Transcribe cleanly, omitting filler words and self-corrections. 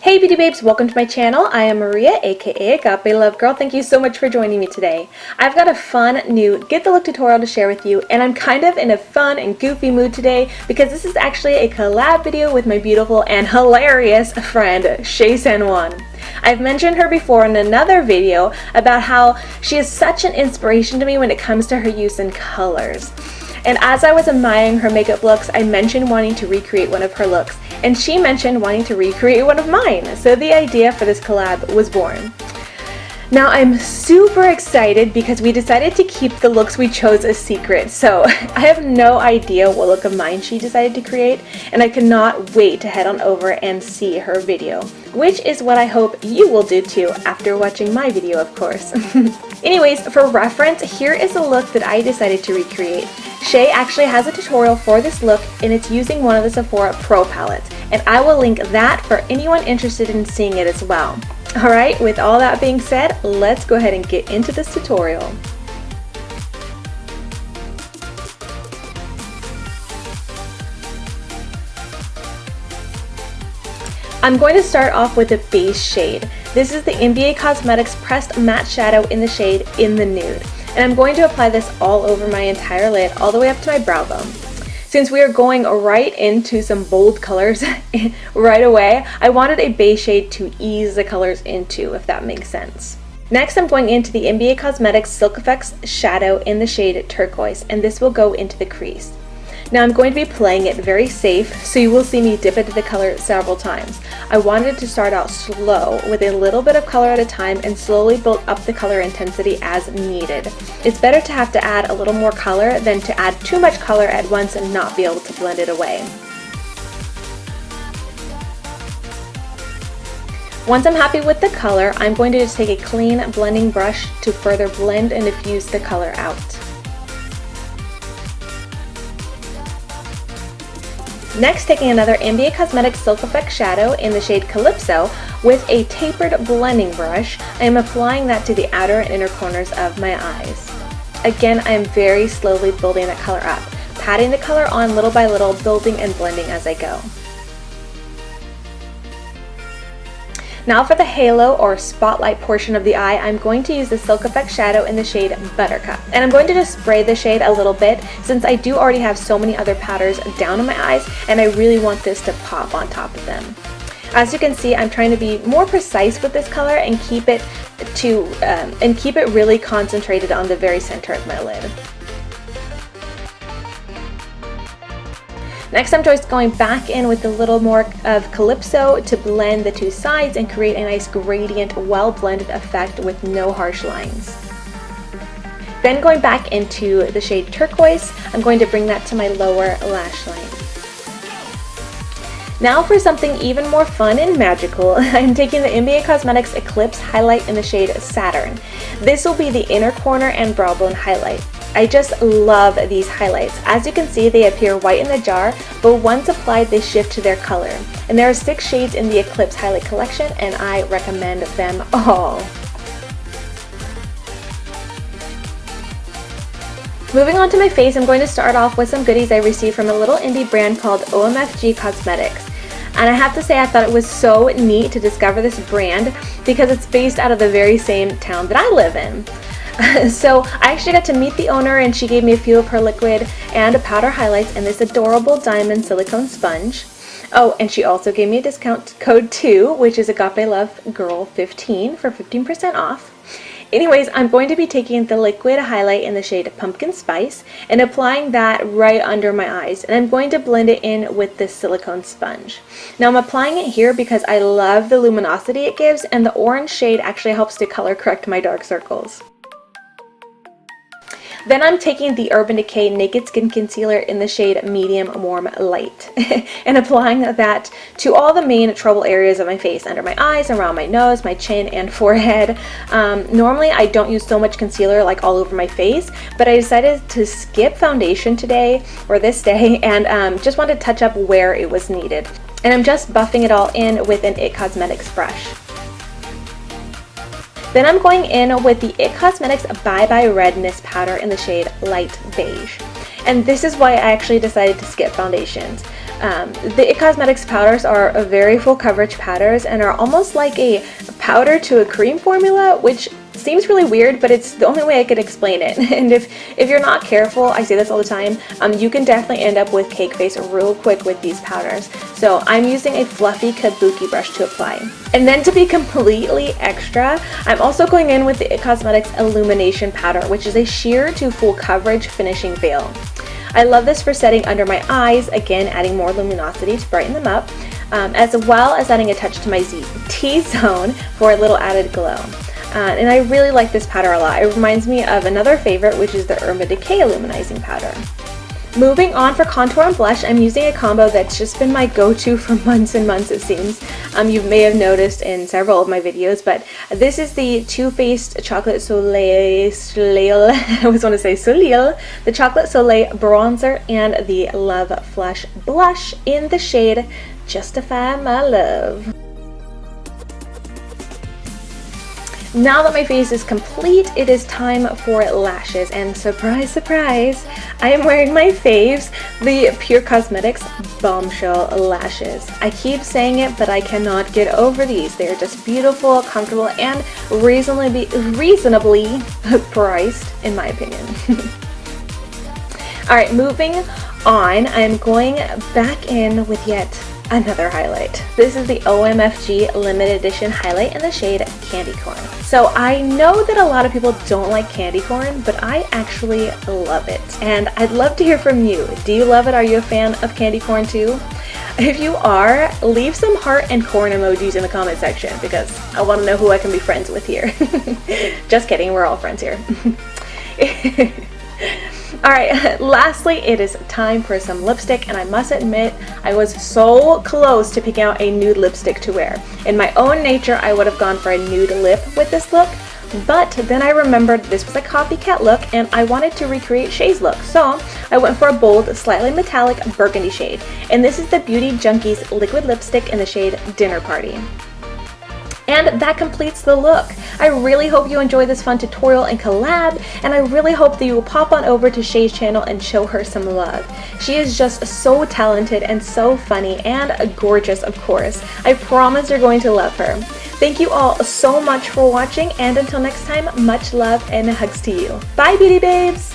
Hey beauty babes, welcome to my channel. I am Maria, aka agapelovegirl. Thank you so much for joining me today. I've got a fun new Get the Look tutorial to share with you, and I'm kind of in a fun and goofy mood today because this is actually a collab video with my beautiful and hilarious friend, Shaye San Juan. I've mentioned her before in another video about how she is such an inspiration to me when it comes to her use in colors. And as I was admiring her makeup looks, I mentioned wanting to recreate one of her looks, and she mentioned wanting to recreate one of mine. So the idea for this collab was born. Now I'm super excited because we decided to keep the looks we chose a secret. So I have no idea what look of mine she decided to create, and I cannot wait to head on over and see her video, which is what I hope you will do too after watching my video, of course. Anyways, for reference, here is a look that I decided to recreate. Shaye actually has a tutorial for this look, and it's using one of the Sephora Pro palettes, and I will link that for anyone interested in seeing it as well. Alright, with all that being said, let's go ahead and get into this tutorial. I'm going to start off with a base shade. This is the NBA Cosmetics Pressed Matte Shadow in the shade In the Nude. And I'm going to apply this all over my entire lid, all the way up to my brow bone. Since we are going right into some bold colors right away, I wanted a base shade to ease the colors into, if that makes sense. Next, I'm going into the NBA Cosmetics Silk Effects Shadow in the shade Turquoise, and this will go into the crease. Now I'm going to be playing it very safe, so you will see me dip into the color several times. I wanted to start out slow with a little bit of color at a time and slowly build up the color intensity as needed. It's better to have to add a little more color than to add too much color at once and not be able to blend it away. Once I'm happy with the color, I'm going to just take a clean blending brush to further blend and diffuse the color out. Next, taking another NBA Cosmetics Silk Effect Shadow in the shade Calypso with a tapered blending brush, I am applying that to the outer and inner corners of my eyes. Again, I am very slowly building that color up, patting the color on little by little, building and blending as I go. Now for the halo or spotlight portion of the eye, I'm going to use the Silk Effect Shadow in the shade Buttercup. And I'm going to just spray the shade a little bit since I do already have so many other powders down on my eyes, and I really want this to pop on top of them. As you can see, I'm trying to be more precise with this color and keep it really concentrated on the very center of my lid. Next, I'm just going back in with a little more of Calypso to blend the two sides and create a nice gradient, well-blended effect with no harsh lines. Then going back into the shade Turquoise, I'm going to bring that to my lower lash line. Now for something even more fun and magical, I'm taking the NBA Cosmetics Eclipse highlight in the shade Saturn. This will be the inner corner and brow bone highlight. I just love these highlights. As you can see, they appear white in the jar, but once applied, they shift to their color. And there are 6 shades in the Eclipse highlight collection, and I recommend them all. Moving on to my face, I'm going to start off with some goodies I received from a little indie brand called OMFG Cosmetics. And I have to say, I thought it was so neat to discover this brand because it's based out of the very same town that I live in. So I actually got to meet the owner, and she gave me a few of her liquid and powder highlights and this adorable diamond silicone sponge. Oh, and she also gave me a discount code too, which is agapelovegirl15 for 15% off. Anyways, I'm going to be taking the liquid highlight in the shade Pumpkin Spice and applying that right under my eyes, and I'm going to blend it in with this silicone sponge. Now I'm applying it here because I love the luminosity it gives, and the orange shade actually helps to color correct my dark circles. Then I'm taking the Urban Decay Naked Skin Concealer in the shade Medium Warm Light and applying that to all the main trouble areas of my face, under my eyes, around my nose, my chin, and forehead. Normally I don't use so much concealer like all over my face, but I decided to skip foundation today, or this day, and just wanted to touch up where it was needed. And I'm just buffing it all in with an IT Cosmetics brush. Then I'm going in with the IT Cosmetics Bye Bye Redness Powder in the shade Light Beige. And this is why I actually decided to skip foundations. The It Cosmetics powders are a very full coverage powders and are almost like a powder to a cream formula, which seems really weird, but it's the only way I could explain it. And if you're not careful, I say this all the time, you can definitely end up with cake face real quick with these powders. So I'm using a fluffy kabuki brush to apply. And then to be completely extra, I'm also going in with the It Cosmetics Illumination Powder, which is a sheer to full coverage finishing veil. I love this for setting under my eyes, again adding more luminosity to brighten them up, as well as adding a touch to my T-zone for a little added glow. And I really like this powder a lot. It reminds me of another favorite, which is the Urban Decay Illuminizing Powder. Moving on for contour and blush, I'm using a combo that's just been my go-to for months and months, it seems. You may have noticed in several of my videos, but this is the Too Faced Chocolate Soleil, I always want to say Soleil, the Chocolate Soleil Bronzer and the Love Flush Blush in the shade Justify My Love. Now that my face is complete, it is time for lashes, and surprise, surprise, I am wearing my faves, the Pure Cosmetics Bombshell Lashes. I keep saying it, but I cannot get over these. They are just beautiful, comfortable, and reasonably priced, in my opinion. Alright, moving on, I'm going back in with yet another highlight. This is the OMFG limited edition highlight in the shade Candy Corn. So I know that a lot of people don't like candy corn, but I actually love it. And I'd love to hear from you. Do you love it? Are you a fan of candy corn too? If you are, leave some heart and corn emojis in the comment section because I want to know who I can be friends with here. Just kidding, we're all friends here. Alright, lastly, it is time for some lipstick, and I must admit, I was so close to picking out a nude lipstick to wear. In my own nature, I would have gone for a nude lip with this look, but then I remembered this was a copycat look, and I wanted to recreate Shaye's look, so I went for a bold, slightly metallic burgundy shade, and this is the Beauty Junkies liquid lipstick in the shade Dinner Party. And that completes the look. I really hope you enjoyed this fun tutorial and collab, and I really hope that you will pop on over to Shaye's channel and show her some love. She is just so talented and so funny and gorgeous, of course. I promise you're going to love her. Thank you all so much for watching, and until next time, much love and hugs to you. Bye, beauty babes!